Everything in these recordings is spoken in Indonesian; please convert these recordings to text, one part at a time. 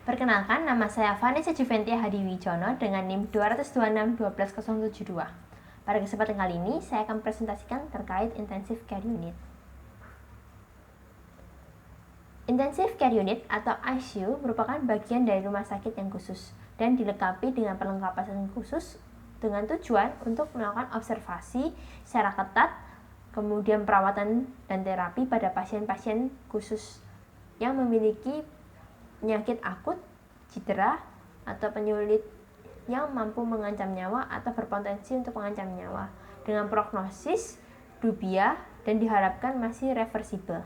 Perkenalkan, nama saya Vanessa Juventia Hadiwijono dengan NIM 226-12072. Pada kesempatan kali ini, saya akan presentasikan terkait Intensive Care Unit. Intensive Care Unit atau ICU merupakan bagian dari rumah sakit yang khusus dan dilengkapi dengan perlengkapan khusus dengan tujuan untuk melakukan observasi secara ketat, kemudian perawatan dan terapi pada pasien-pasien khusus yang memiliki penyakit akut, cedera, atau penyulit yang mampu mengancam nyawa atau berpotensi untuk mengancam nyawa dengan prognosis dubiah dan diharapkan masih reversibel.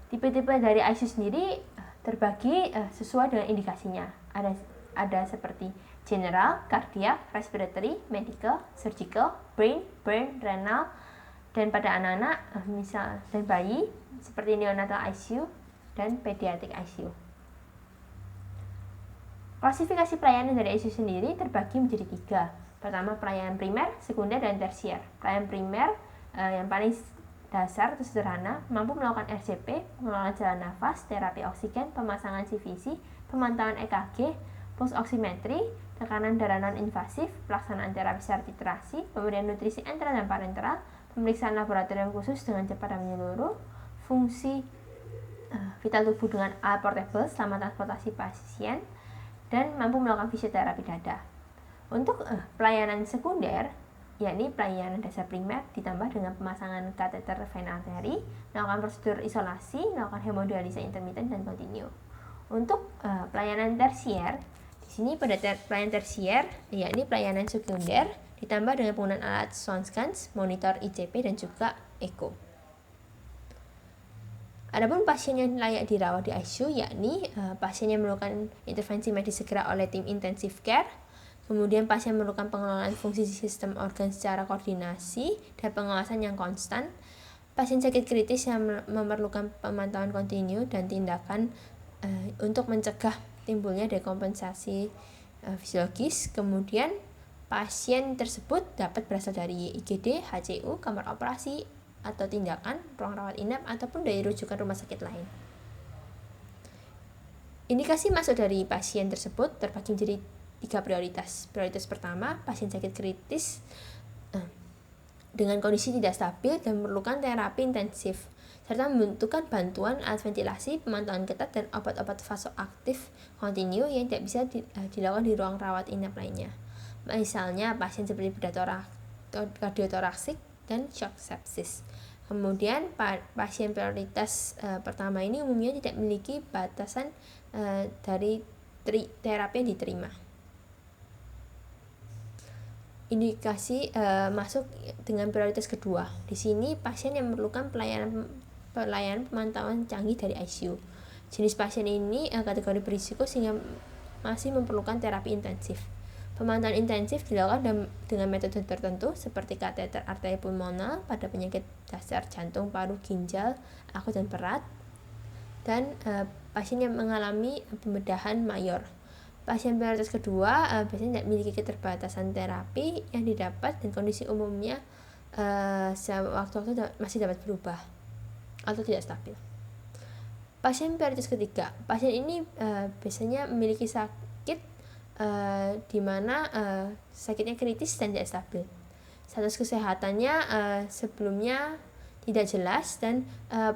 Tipe-tipe dari ICU sendiri terbagi sesuai dengan indikasinya. Ada seperti general, cardiac, respiratory, medical, surgical, brain, burn, renal, dan pada anak-anak misal dan bayi seperti neonatal ICU dan pediatric ICU. Klasifikasi pelayanan dari ICU sendiri terbagi menjadi 3. Pertama, pelayanan primer, sekunder, dan tersier. Pelayanan primer yang paling dasar atau sederhana, mampu melakukan RCP, pengelolaan jalan nafas, terapi oksigen, pemasangan CVC, pemantauan EKG, pulse oximetry, tekanan darah non-invasif, pelaksanaan terapi secara titrasi, pemberian nutrisi enteral dan parenteral, pemeriksaan laboratorium khusus dengan cepat dan menyeluruh, fungsi vital tubuh dengan alat portable selama transportasi pasien, dan mampu melakukan fisioterapi dada. Untuk pelayanan sekunder, yakni pelayanan dasar primer ditambah dengan pemasangan kateter vena arteri, melakukan prosedur isolasi, melakukan hemodialisa intermiten dan kontinu. Untuk pelayanan tersier, di sini pada pelayanan tersier, yakni pelayanan sekunder ditambah dengan penggunaan alat sound scans, monitor ICP dan juga echo. Adapun pasien yang layak dirawat di ICU yakni pasien yang memerlukan intervensi medis segera oleh tim intensive care, kemudian pasien memerlukan pengelolaan fungsi sistem organ secara koordinasi dan pengawasan yang konstan, pasien sakit kritis yang memerlukan pemantauan kontinu dan tindakan untuk mencegah timbulnya dekompensasi fisiologis, kemudian pasien tersebut dapat berasal dari IGD, HCU, kamar operasi, atau tindakan, ruang rawat inap, ataupun dari rujukan rumah sakit lain. Indikasi masuk dari pasien tersebut terbagi menjadi 3 prioritas. Prioritas pertama, pasien sakit kritis dengan kondisi tidak stabil dan memerlukan terapi intensif, serta membutuhkan bantuan alat ventilasi, pemantauan ketat, dan obat-obat vasoaktif kontinu yang tidak bisa dilakukan di ruang rawat inap lainnya. Misalnya pasien seperti bedah kardiotoraksik dan shock sepsis. Kemudian pasien prioritas pertama ini umumnya tidak memiliki batasan dari terapi yang diterima. Indikasi masuk dengan prioritas kedua. Di sini pasien yang memerlukan pelayanan pemantauan canggih dari ICU. Jenis pasien ini kategori berisiko sehingga masih memerlukan terapi intensif. Pemantauan intensif dilakukan dengan metode tertentu seperti kateter arteri pulmonal pada penyakit dasar jantung, paru, ginjal, akut dan berat, dan pasien yang mengalami pembedahan mayor. Pasien prioritas kedua biasanya tidak memiliki keterbatasan terapi yang didapat dan kondisi umumnya sewaktu-waktu masih dapat berubah atau tidak stabil. Pasien prioritas ketiga, pasien ini biasanya memiliki sakit di mana sakitnya kritis dan tidak stabil. Status kesehatannya sebelumnya tidak jelas dan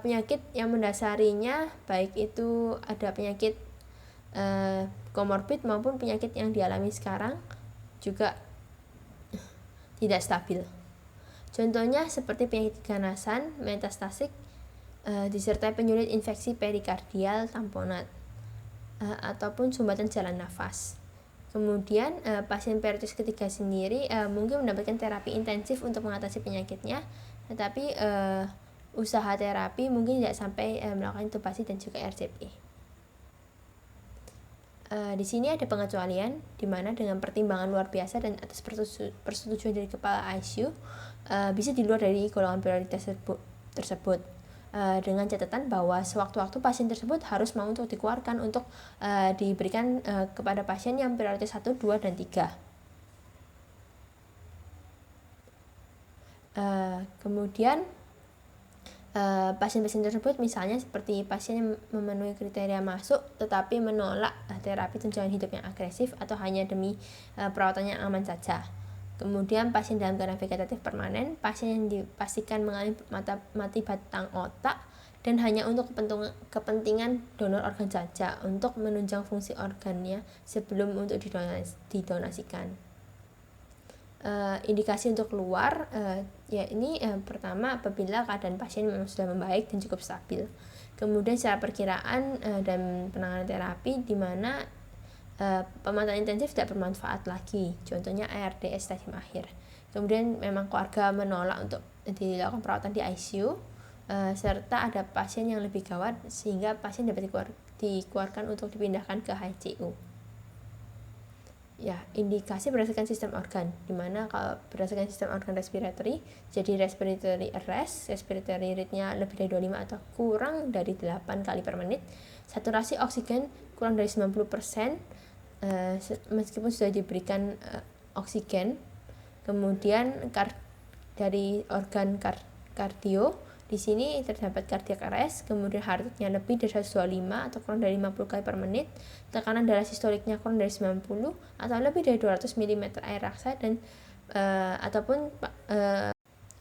penyakit yang mendasarinya baik itu ada penyakit komorbid maupun penyakit yang dialami sekarang juga tidak stabil. Contohnya seperti penyakit keganasan, metastasik, disertai penyulit infeksi perikardial tamponat ataupun sumbatan jalan nafas. Kemudian pasien prioritas ketiga sendiri mungkin mendapatkan terapi intensif untuk mengatasi penyakitnya, tetapi usaha terapi mungkin tidak sampai melakukan intubasi dan juga RCP. Di sini ada pengecualian di mana dengan pertimbangan luar biasa dan atas persetujuan dari kepala ICU bisa di luar dari golongan prioritas tersebut. Dengan catatan bahwa sewaktu-waktu pasien tersebut harus mau untuk dikeluarkan untuk diberikan kepada pasien yang prioritas 1, 2, dan 3. Kemudian pasien-pasien tersebut misalnya seperti pasien yang memenuhi kriteria masuk tetapi menolak terapi tunjangan hidup yang agresif atau hanya demi perawatan yang aman saja. Kemudian pasien dalam keadaan vegetatif permanen, pasien yang dipastikan mengalami mati batang otak dan hanya untuk kepentingan donor organ saja untuk menunjang fungsi organnya sebelum untuk didonasikan. Indikasi untuk keluar pertama apabila keadaan pasien memang sudah membaik dan cukup stabil. Kemudian secara perkiraan dan penanganan terapi di mana pemantauan intensif tidak bermanfaat lagi, contohnya ARDS stadium akhir. Kemudian memang keluarga menolak untuk dilakukan perawatan di ICU, serta ada pasien yang lebih gawat sehingga pasien dapat dikeluarkan untuk dipindahkan ke HCU. Ya, indikasi berdasarkan sistem organ, dimana kalau berdasarkan sistem organ respiratory, jadi respiratory arrest, respiratory rate-nya lebih dari 25 atau kurang dari 8 kali per menit, saturasi oksigen kurang dari 90%, meskipun sudah diberikan oksigen. Kemudian dari organ kardio, di sini terdapat cardiac arrest, kemudian heart rate-nya lebih dari 125 atau kurang dari 50 kali per menit, tekanan darah sistoliknya kurang dari 90 atau lebih dari 200 mm air raksa dan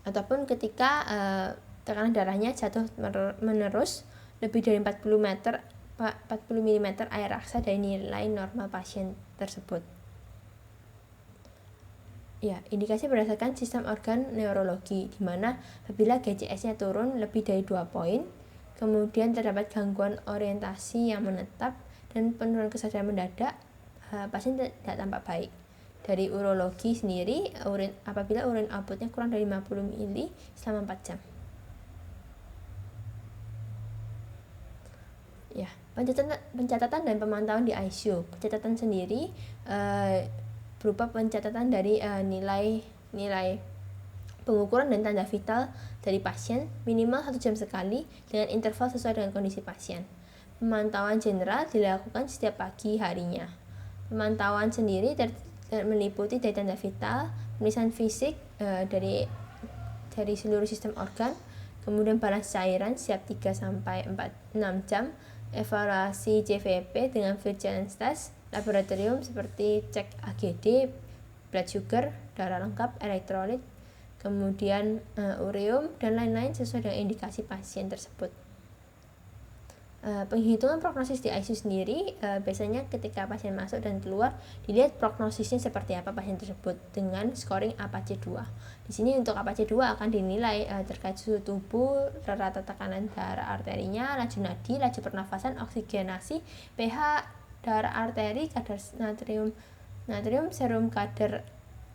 ataupun ketika tekanan darahnya jatuh menerus lebih dari 40 mm air raksa dari nilai normal pasien tersebut. Ya, indikasi berdasarkan sistem organ neurologi, di mana apabila GCS-nya turun lebih dari 2 poin, kemudian terdapat gangguan orientasi yang menetap dan penurunan kesadaran mendadak, pasien tidak tampak baik. Dari urologi sendiri, apabila urin outputnya kurang dari 50 ml selama 4 jam. Ya, pencatatan dan pemantauan di ICU. Pencatatan sendiri berupa pencatatan dari nilai pengukuran dan tanda vital dari pasien minimal 1 jam sekali dengan interval sesuai dengan kondisi pasien. Pemantauan general dilakukan setiap pagi harinya. Pemantauan sendiri meliputi dari tanda vital, pemeriksaan fisik dari seluruh sistem organ, kemudian balans cairan setiap 3-6 jam, evaluasi CVP dengan vigilance test, laboratorium seperti cek AGD, blood sugar, darah lengkap, elektrolit, kemudian ureum dan lain-lain sesuai dengan indikasi pasien tersebut. Penghitungan prognosis di ICU sendiri biasanya ketika pasien masuk dan keluar dilihat prognosisnya seperti apa pasien tersebut dengan scoring APACE 2. Di sini untuk APACE 2 akan dinilai terkait suhu tubuh, rata tekanan darah arterinya, laju nadi, laju pernafasan, oksigenasi, pH darah arteri, kadar natrium, serum kadar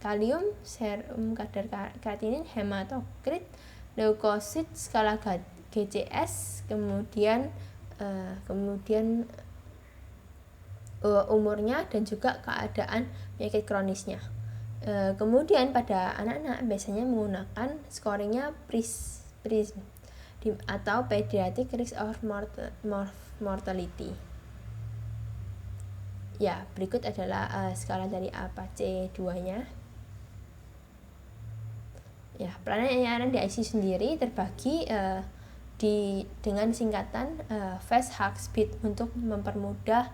kalium, serum kadar kreatinin, hematokrit, leukosit, skala GCS, kemudian umurnya dan juga keadaan penyakit kronisnya. Kemudian pada anak-anak biasanya menggunakan scoringnya PRISM atau Pediatric Risk of Mortality. Ya, berikut adalah skala dari APACE 2-nya. Ya, pelayanan di ICU sendiri terbagi dengan singkatan fast hug speed untuk mempermudah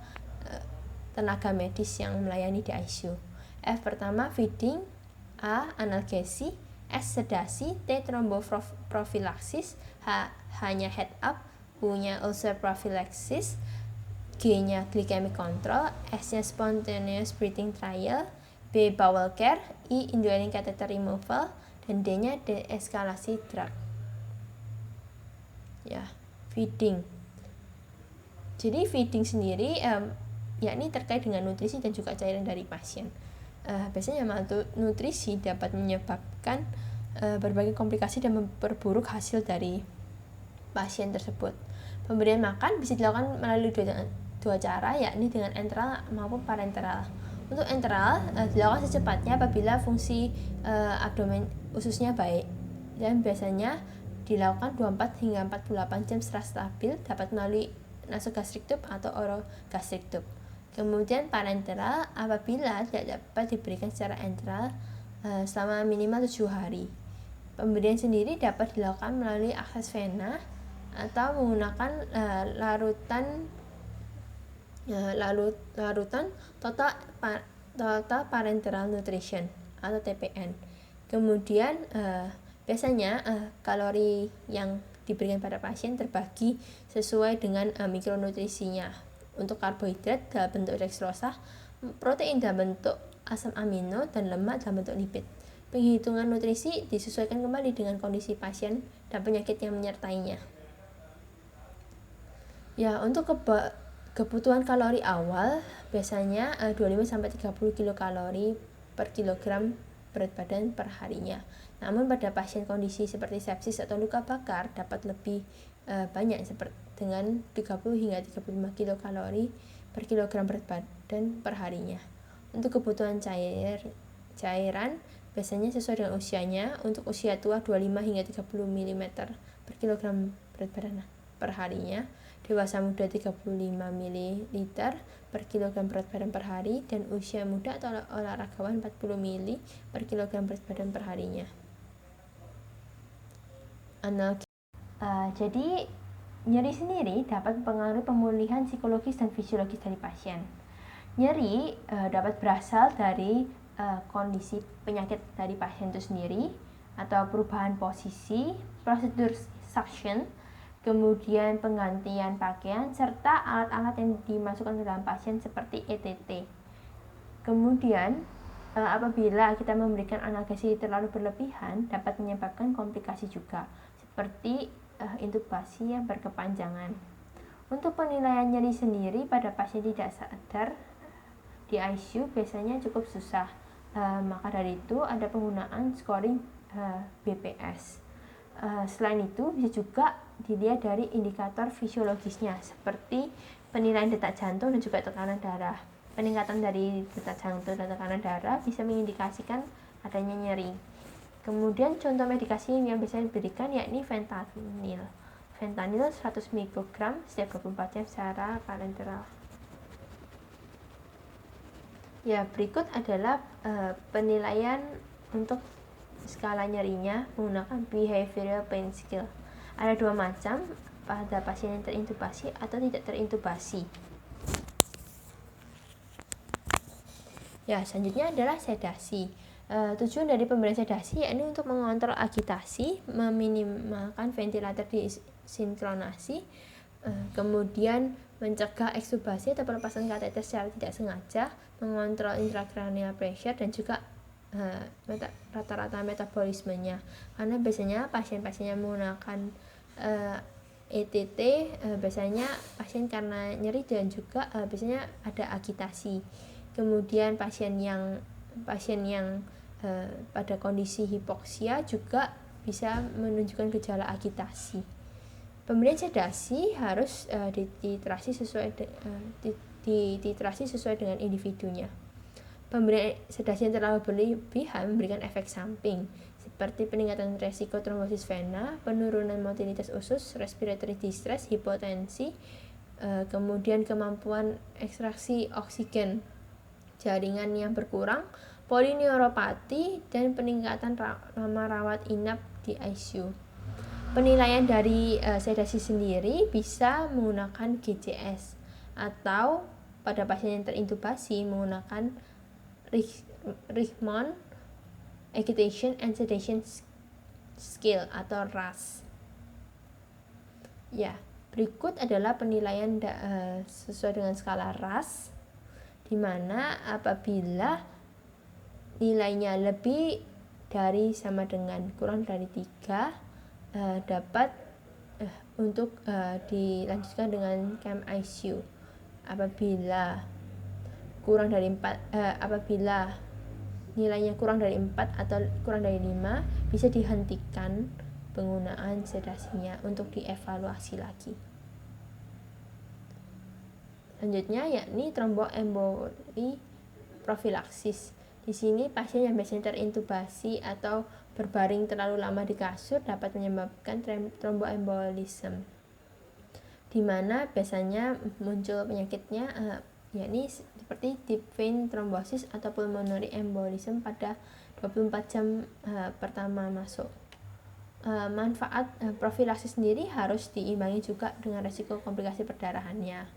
tenaga medis yang melayani di ICU. F pertama feeding, A analgesi, S sedasi, T tromboprophylaxis, H-nya head up, U-nya ulcer prophylaxis, G-nya glycemic control, S-nya spontaneous breathing trial, B bowel care, I indwelling catheter removal, dan D-nya deeskalasi drug. Ya, feeding. Jadi feeding sendiri yakni terkait dengan nutrisi dan juga cairan dari pasien. Biasanya malnutrisi dapat menyebabkan berbagai komplikasi dan memperburuk hasil dari pasien tersebut. Pemberian makan bisa dilakukan melalui dua cara, yakni dengan enteral maupun parenteral. Untuk enteral dilakukan secepatnya apabila fungsi abdomen ususnya baik, dan biasanya dilakukan 24 hingga 48 jam setelah stabil, dapat melalui nasogastric tube atau orogastric tube. Kemudian parenteral apabila tidak dapat diberikan secara enteral selama minimal 7 hari. Pemberian sendiri dapat dilakukan melalui akses vena atau menggunakan larutan total parenteral nutrition atau TPN. Kemudian biasanya kalori yang diberikan pada pasien terbagi sesuai dengan mikronutrisinya. Untuk karbohidrat dalam bentuk dekskrosa, protein dalam bentuk asam amino, dan lemak dalam bentuk lipid. Penghitungan nutrisi disesuaikan kembali dengan kondisi pasien dan penyakit yang menyertainya. Ya, untuk kebutuhan kalori awal biasanya 25-30 kilokalori per kilogram berat badan per harinya. Namun pada pasien kondisi seperti sepsis atau luka bakar dapat lebih banyak dengan 30-35 kilokalori per kilogram berat badan per harinya. Untuk kebutuhan cairan biasanya sesuai dengan usianya. Untuk usia tua 25-30 ml per kilogram berat badan per harinya. Dewasa muda 35 ml per kilogram berat badan per hari, dan usia muda atau olahragawan 40 ml per kilogram berat badan per harinya. Jadi nyeri sendiri dapat mempengaruhi pemulihan psikologis dan fisiologis dari pasien. Nyeri dapat berasal dari kondisi penyakit dari pasien itu sendiri atau perubahan posisi, prosedur suction, kemudian penggantian pakaian, serta alat-alat yang dimasukkan ke dalam pasien seperti ETT. Kemudian apabila kita memberikan analgesi terlalu berlebihan dapat menyebabkan komplikasi juga, seperti intubasi yang berkepanjangan. Untuk penilaian nyeri sendiri pada pasien tidak sadar di ICU biasanya cukup susah, maka dari itu ada penggunaan scoring BPS. Selain itu bisa juga dilihat dari indikator fisiologisnya seperti penilaian detak jantung dan juga tekanan darah. Peningkatan dari detak jantung dan tekanan darah bisa mengindikasikan adanya nyeri. Kemudian contoh medikasi yang biasanya diberikan yakni fentanyl. Fentanyl 100 mg setiap 24 jam secara parenteral. Ya, berikut adalah penilaian untuk skala nyerinya menggunakan behavioral pain scale. Ada dua macam, pada pasien yang terintubasi atau tidak terintubasi. Ya, selanjutnya adalah sedasi. Tujuan dari pemberian sedasi yakni untuk mengontrol agitasi, meminimalkan ventilator disinkronasi, kemudian mencegah ekstubasi atau pelepasan kateter secara tidak sengaja, mengontrol intracranial pressure, dan juga rata-rata metabolismenya. Karena biasanya pasien-pasien yang menggunakan ETT biasanya pasien karena nyeri dan juga biasanya ada agitasi. Kemudian pasien yang pada kondisi hipoksia juga bisa menunjukkan gejala agitasi. Pemberian sedasi harus dititrasi sesuai dengan individunya. Pemberian sedasi yang terlalu berlebihan memberikan efek samping seperti peningkatan resiko trombosis vena, penurunan motilitas usus, respiratory distress, hipotensi, kemudian kemampuan ekstraksi oksigen jaringan yang berkurang, polineuropati, dan peningkatan lama rawat inap di ICU. Penilaian dari sedasi sendiri bisa menggunakan GCS atau pada pasien yang terintubasi menggunakan Richmond Agitation and Sedation Scale atau RASS. Ya, berikut adalah penilaian sesuai dengan skala RASS, di mana apabila nilainya lebih dari sama dengan kurang dari 3 dapat untuk dilanjutkan dengan camp ICU. Apabila apabila nilainya kurang dari 4 atau kurang dari 5 bisa dihentikan penggunaan sedasinya untuk dievaluasi lagi. Selanjutnya yakni tromboemboli profilaksis. Di sini pasien yang biasanya terintubasi atau berbaring terlalu lama di kasur dapat menyebabkan tromboembolisme, di mana biasanya muncul penyakitnya yakni seperti deep vein thrombosis atau pulmonary embolism pada 24 jam pertama masuk. manfaat profilaksis sendiri harus diimbangi juga dengan resiko komplikasi perdarahannya,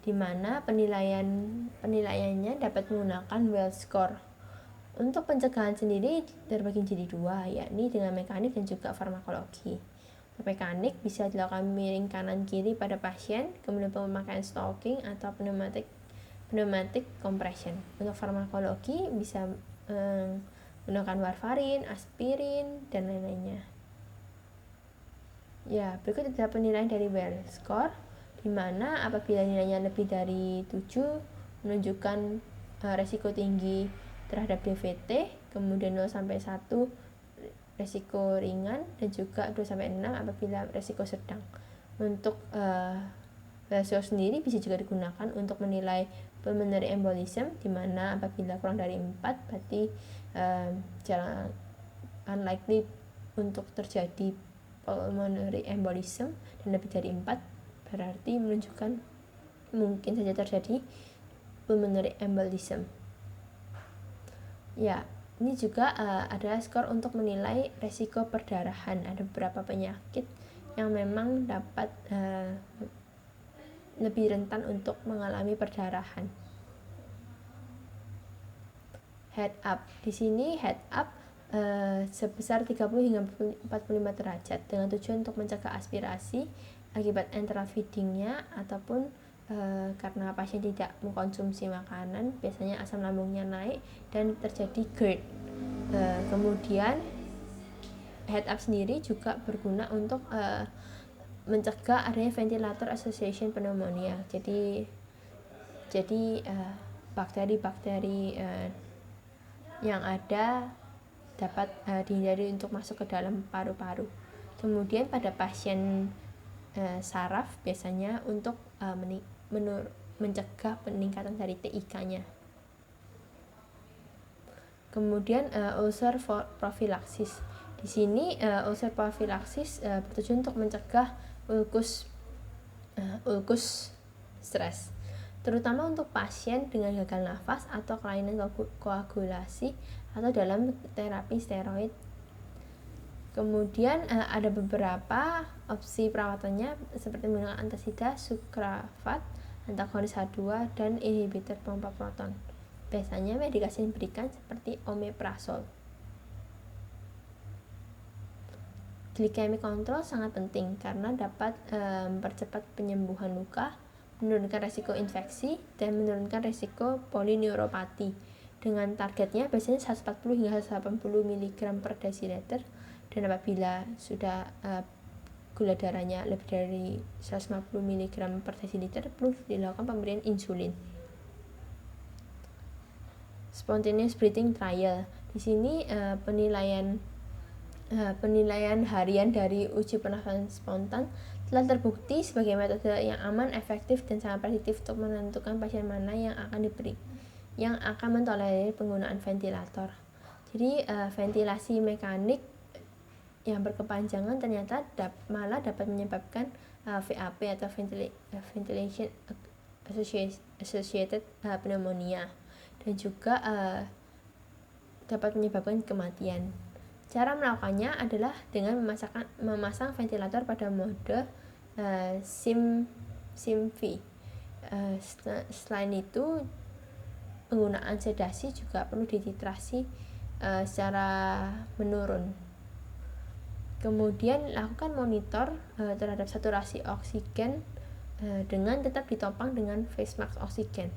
di mana penilaiannya dapat menggunakan well score. Untuk pencegahan sendiri terbagi menjadi dua, yakni dengan mekanik dan juga farmakologi. Untuk mekanik bisa dilakukan miring kanan kiri pada pasien, kemudian pemakaian stocking atau pneumatic compression. Untuk farmakologi bisa menggunakan warfarin, aspirin, dan lain-lainnya. Ya, berikut adalah penilaian dari well score, di mana apabila nilainya lebih dari 7 menunjukkan resiko tinggi terhadap DVT, kemudian 0 sampai 1 resiko ringan, dan juga 2 sampai 6 apabila resiko sedang. Untuk well score sendiri bisa juga digunakan untuk menilai pulmonary embolism, di mana apabila kurang dari 4 berarti jalan unlikely untuk terjadi pulmonary embolism, dan lebih dari 4 berarti menunjukkan mungkin saja terjadi pulmonary embolism. Ya, ini juga adalah skor untuk menilai resiko perdarahan. Ada beberapa penyakit yang memang dapat lebih rentan untuk mengalami perdarahan. Head up. Di sini head up sebesar 30 hingga 45 derajat dengan tujuan untuk mencegah aspirasi akibat enteral feedingnya ataupun karena pasien tidak mengkonsumsi makanan, biasanya asam lambungnya naik dan terjadi GERD. Kemudian head up sendiri juga berguna untuk mencegah adanya ventilator association pneumonia. Jadi bakteri-bakteri yang ada dapat dihindari untuk masuk ke dalam paru-paru. Kemudian pada pasien saraf biasanya untuk mencegah peningkatan dari TIK-nya. Kemudian ulcer prophylaxis. Di sini ulcer prophylaxis bertujuan untuk mencegah ulkus stres, terutama untuk pasien dengan gagal nafas atau kelainan koagulasi atau dalam terapi steroid. Kemudian ada beberapa opsi perawatannya seperti menggunakan antasida, sucralfate, antagonis H2, dan inhibitor pompa proton. Biasanya medikasi yang diberikan seperti omeprazole. Glycemic control sangat penting karena dapat mempercepat penyembuhan luka, menurunkan resiko infeksi, dan menurunkan resiko polineuropati. Dengan targetnya biasanya 140 hingga 180 mg per desiliter, dan apabila sudah gula darahnya lebih dari 150 mg per desiliter perlu dilakukan pemberian insulin. Spontaneous breathing trial. Di sini penilaian harian dari uji pernafasan spontan telah terbukti sebagai metode yang aman, efektif, dan sangat prediktif untuk menentukan pasien mana yang akan mentolerir penggunaan ventilator. Jadi ventilasi mekanik yang berkepanjangan ternyata malah dapat menyebabkan VAP atau ventilation associated pneumonia, dan juga dapat menyebabkan kematian. Cara melakukannya adalah dengan memasang ventilator pada mode SIMV. Selain itu, penggunaan sedasi juga perlu dititrasi secara menurun. Kemudian lakukan monitor terhadap saturasi oksigen dengan tetap ditopang dengan face mask oksigen.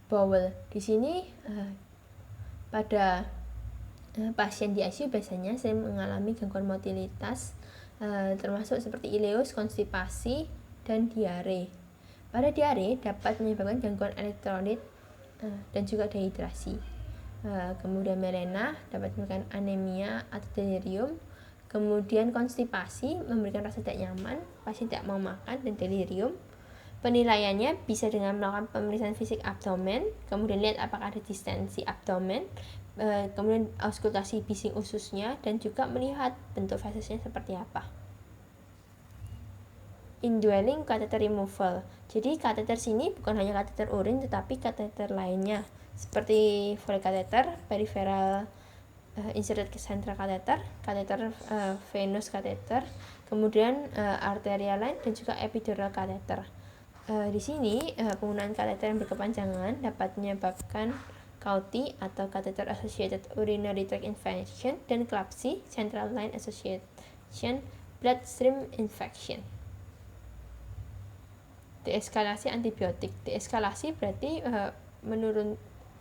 Bowel. Di sini pada pasien di ICU biasanya sering mengalami gangguan motilitas termasuk seperti ileus, konstipasi, dan diare. Pada diare dapat menyebabkan gangguan elektrolit dan juga dehidrasi. Kemudian melena dapat menyebabkan anemia atau delirium. Kemudian konstipasi memberikan rasa tidak nyaman, pasien tidak mau makan, dan delirium. Penilaiannya bisa dengan melakukan pemeriksaan fisik abdomen, kemudian lihat apakah ada distensi abdomen, kemudian auskultasi bising ususnya, dan juga melihat bentuk fesesnya seperti apa. Indwelling catheter removal. Jadi kateter sini bukan hanya kateter urin tetapi kateter lainnya seperti Foley catheter, peripheral inserted central catheter, venous catheter, kemudian arterial line dan juga epidural catheter. Di sini penggunaan kateter yang berkepanjangan dapat menyebabkan CAUTI atau catheter associated urinary tract infection dan CLABSI central line association bloodstream infection. Deeskalasi antibiotik. Deeskalasi berarti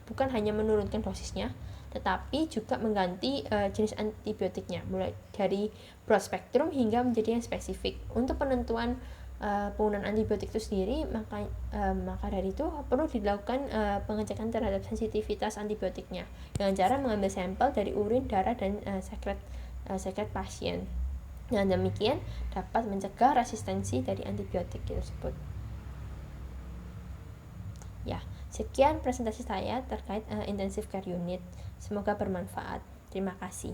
bukan hanya menurunkan dosisnya, tetapi juga mengganti jenis antibiotiknya, mulai dari broad spectrum hingga menjadi yang spesifik. Untuk penentuan penggunaan antibiotik itu sendiri, maka dari itu perlu dilakukan pengecekan terhadap sensitivitas antibiotiknya dengan cara mengambil sampel dari urin, darah, dan sekret pasien. Dengan demikian dapat mencegah resistensi dari antibiotik tersebut. Ya, sekian presentasi saya terkait intensive care unit. Semoga bermanfaat. Terima kasih.